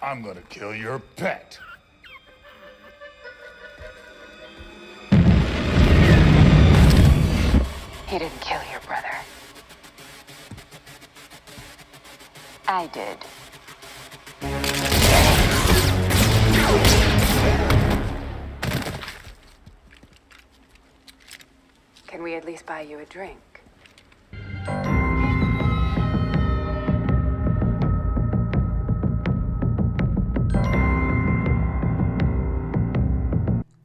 I'm gonna kill your pet. He didn't kill your brother. I did. Can we at least buy you a drink?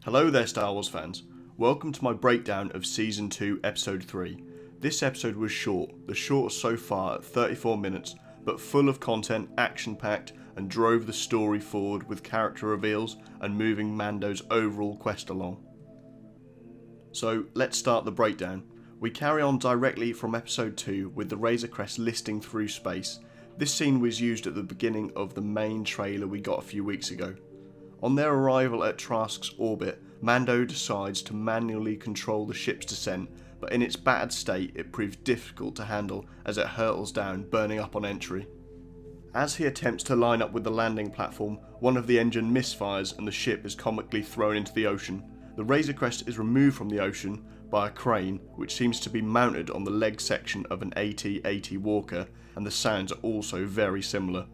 Hello there Star Wars fans, welcome to my breakdown of Season 2 Episode 3. This episode was short, the shortest so far at 34 minutes, but full of content, action-packed, and drove the story forward with character reveals and moving Mando's overall quest along. So let's start the breakdown. We carry on directly from Episode 2 with the Razor Crest listing through space. This scene was used at the beginning of the main trailer we got a few weeks ago. On their arrival at Trask's orbit, Mando decides to manually control the ship's descent, but in its battered state it proves difficult to handle as it hurtles down, burning up on entry. As he attempts to line up with the landing platform, one of the engine misfires and the ship is comically thrown into the ocean. The Razor Crest is removed from the ocean by a crane, which seems to be mounted on the leg section of an AT-AT Walker, and the sounds are also very similar.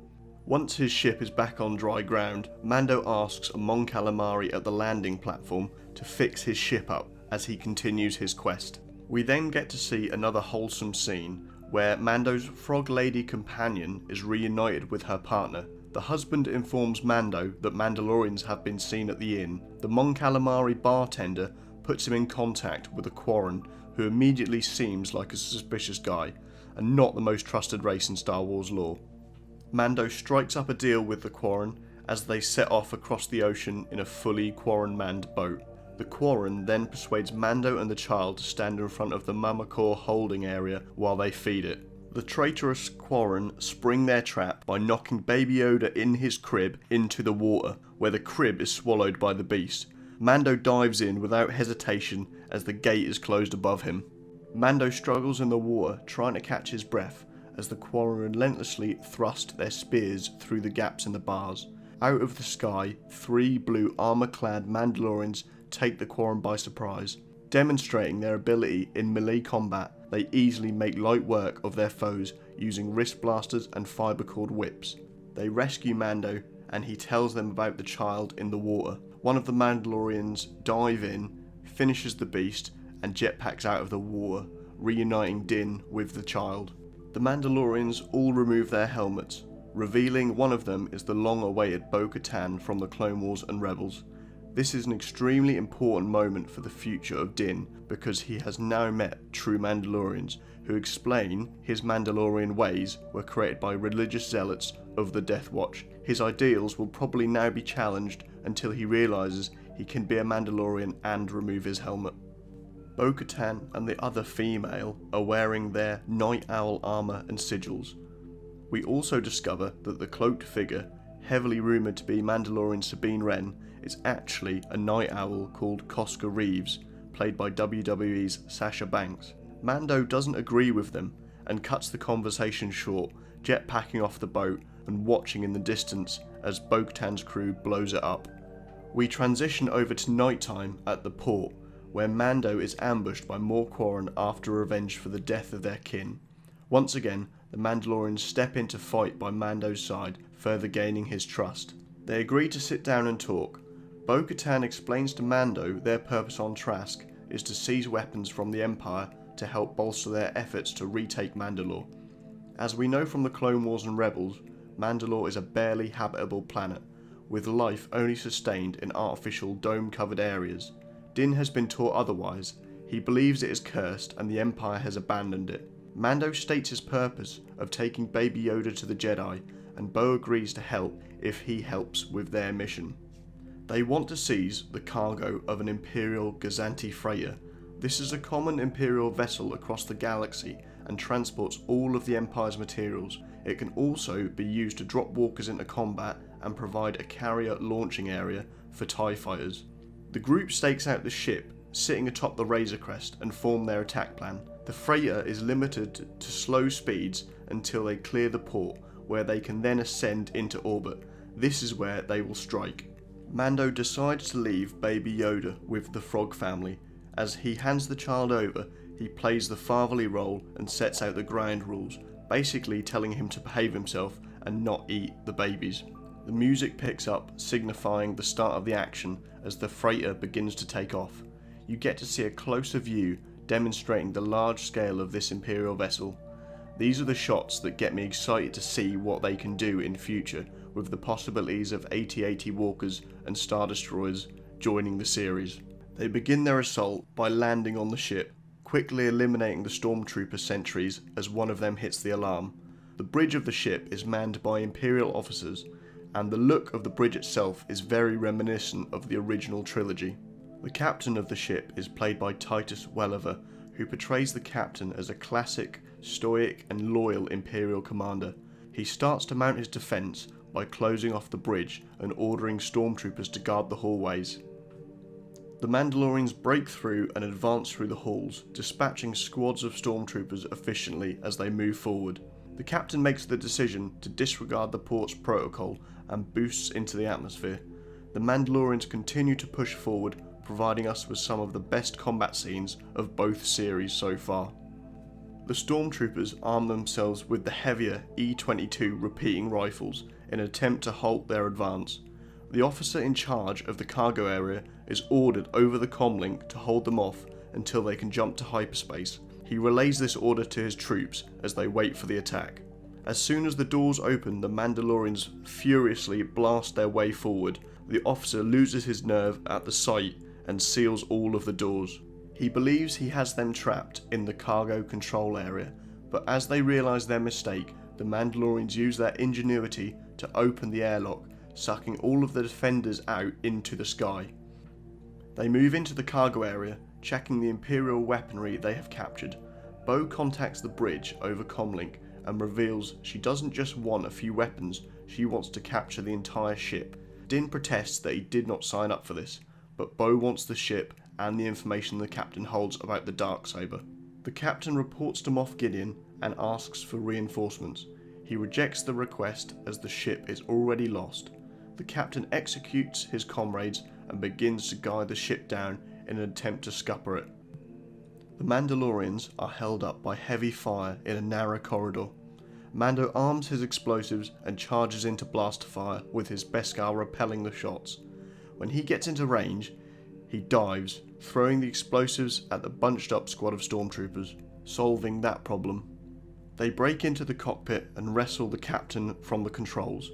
Once his ship is back on dry ground, Mando asks a Mon Calamari at the landing platform to fix his ship up as he continues his quest. We then get to see another wholesome scene where Mando's frog lady companion is reunited with her partner. The husband informs Mando that Mandalorians have been seen at the inn. The Mon Calamari bartender puts him in contact with a Quarren who immediately seems like a suspicious guy and not the most trusted race in Star Wars lore. Mando strikes up a deal with the Quarren as they set off across the ocean in a fully Quarren-manned boat. The Quarren then persuades Mando and the child to stand in front of the Mamakaw holding area while they feed it. The traitorous Quarren spring their trap by knocking Baby Yoda in his crib into the water, where the crib is swallowed by the beast. Mando dives in without hesitation as the gate is closed above him. Mando struggles in the water, trying to catch his breath, as the Quarren relentlessly thrust their spears through the gaps in the bars. Out of the sky, 3 blue armour-clad Mandalorians take the Quarren by surprise. Demonstrating their ability in melee combat, they easily make light work of their foes using wrist blasters and fibre cord whips. They rescue Mando and he tells them about the child in the water. One of the Mandalorians dive in, finishes the beast and jetpacks out of the water, reuniting Din with the child. The Mandalorians all remove their helmets, revealing one of them is the long-awaited Bo Katan from the Clone Wars and Rebels. This is an extremely important moment for the future of Din because he has now met true Mandalorians who explain his Mandalorian ways were created by religious zealots of the Death Watch. His ideals will probably now be challenged until he realises he can be a Mandalorian and remove his helmet. Bo Katan and the other female are wearing their Nite Owl armour and sigils. We also discover that the cloaked figure, heavily rumoured to be Mandalorian Sabine Wren, is actually a Nite Owl called Koska Reeves, played by WWE's Sasha Banks. Mando doesn't agree with them and cuts the conversation short, jetpacking off the boat and watching in the distance as Bo Katan's crew blows it up. We transition over to nighttime at the port, where Mando is ambushed by more Quarren after revenge for the death of their kin. Once again, the Mandalorians step in to fight by Mando's side, further gaining his trust. They agree to sit down and talk. Bo Katan explains to Mando their purpose on Trask is to seize weapons from the Empire to help bolster their efforts to retake Mandalore. As we know from the Clone Wars and Rebels, Mandalore is a barely habitable planet, with life only sustained in artificial dome-covered areas. Din has been taught otherwise. He believes it is cursed and the Empire has abandoned it. Mando states his purpose of taking Baby Yoda to the Jedi, and Bo agrees to help if he helps with their mission. They want to seize the cargo of an Imperial Gazanti freighter. This is a common Imperial vessel across the galaxy and transports all of the Empire's materials. It can also be used to drop walkers into combat and provide a carrier launching area for TIE fighters. The group stakes out the ship, sitting atop the Razor Crest, and form their attack plan. The freighter is limited to slow speeds until they clear the port, where they can then ascend into orbit. this is where they will strike. Mando decides to leave Baby Yoda with the Frog family. As he hands the child over, he plays the fatherly role and sets out the ground rules, basically telling him to behave himself and not eat the babies. The music picks up, signifying the start of the action as the freighter begins to take off. You get to see a closer view demonstrating the large scale of this Imperial vessel. These are the shots that get me excited to see what they can do in future, with the possibilities of AT-AT walkers and Star Destroyers joining the series. They begin their assault by landing on the ship, quickly eliminating the Stormtrooper sentries as one of them hits the alarm. The bridge of the ship is manned by Imperial officers, and the look of the bridge itself is very reminiscent of the original trilogy. The captain of the ship is played by Titus Welliver, who portrays the captain as a classic, stoic and loyal Imperial commander. He starts to mount his defence by closing off the bridge and ordering Stormtroopers to guard the hallways. The Mandalorians break through and advance through the halls, dispatching squads of Stormtroopers efficiently as they move forward. The captain makes the decision to disregard the port's protocol and boosts into the atmosphere. The Mandalorians continue to push forward, providing us with some of the best combat scenes of both series so far. The Stormtroopers arm themselves with the heavier E-22 repeating rifles in an attempt to halt their advance. The officer in charge of the cargo area is ordered over the comlink to hold them off until they can jump to hyperspace. He relays this order to his troops as they wait for the attack. As soon as the doors open, the Mandalorians furiously blast their way forward. The officer loses his nerve at the sight and seals all of the doors. He believes he has them trapped in the cargo control area, but as they realise their mistake, the Mandalorians use their ingenuity to open the airlock, sucking all of the defenders out into the sky. They move into the cargo area, checking the Imperial weaponry they have captured. Bo contacts the bridge over comlink and reveals she doesn't just want a few weapons, she wants to capture the entire ship. Din protests that he did not sign up for this, but Bo wants the ship and the information the captain holds about the Darksaber. The captain reports to Moff Gideon and asks for reinforcements. He rejects the request as the ship is already lost. The captain executes his comrades and begins to guide the ship down in an attempt to scupper it. The Mandalorians are held up by heavy fire in a narrow corridor. Mando arms his explosives and charges into blast fire with his Beskar repelling the shots. When he gets into range, he dives, throwing the explosives at the bunched up squad of Stormtroopers, solving that problem. They break into the cockpit and wrestle the captain from the controls.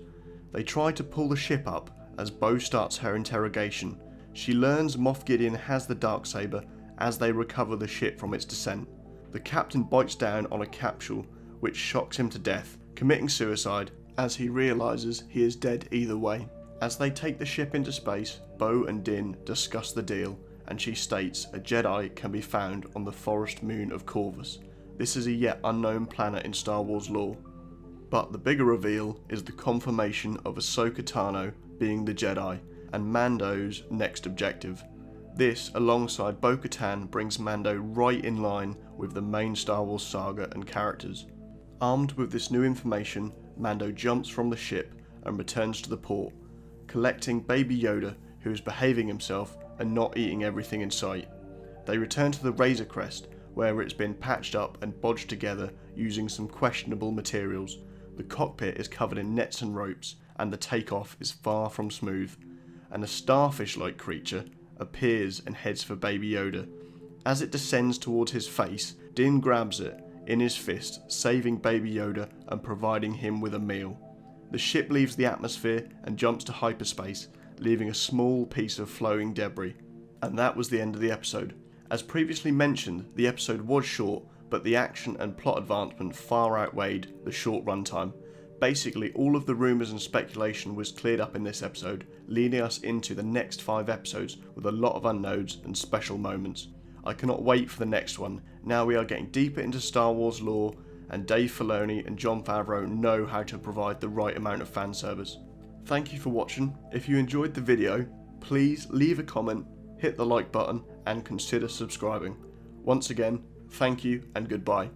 They try to pull the ship up as Bo starts her interrogation. She learns Moff Gideon has the Darksaber as they recover the ship from its descent. The captain bites down on a capsule which shocks him to death, committing suicide as he realises he is dead either way. As they take the ship into space, Bo and Din discuss the deal, and she states a Jedi can be found on the forest moon of Corvus. This is a yet unknown planet in Star Wars lore. But the bigger reveal is the confirmation of Ahsoka Tano being the Jedi, and Mando's next objective. This, alongside Bo Katan, brings Mando right in line with the main Star Wars saga and characters. Armed with this new information, Mando jumps from the ship and returns to the port, collecting Baby Yoda, who is behaving himself and not eating everything in sight. They return to the Razor Crest, where it's been patched up and bodged together using some questionable materials. The cockpit is covered in nets and ropes, and the takeoff is far from smooth. And a starfish-like creature appears and heads for Baby Yoda. As it descends towards his face, Din grabs it in his fist, saving Baby Yoda and providing him with a meal. The ship leaves the atmosphere and jumps to hyperspace, leaving a small piece of flowing debris. And that was the end of the episode. As previously mentioned, the episode was short, but the action and plot advancement far outweighed the short runtime. Basically, all of the rumours and speculation was cleared up in this episode, leading us into the next 5 episodes with a lot of unknowns and special moments. I cannot wait for the next one. Now we are getting deeper into Star Wars lore, and Dave Filoni and Jon Favreau know how to provide the right amount of fan service. Thank you for watching. If you enjoyed the video, please leave a comment, hit the like button, and consider subscribing. Once again, thank you and goodbye.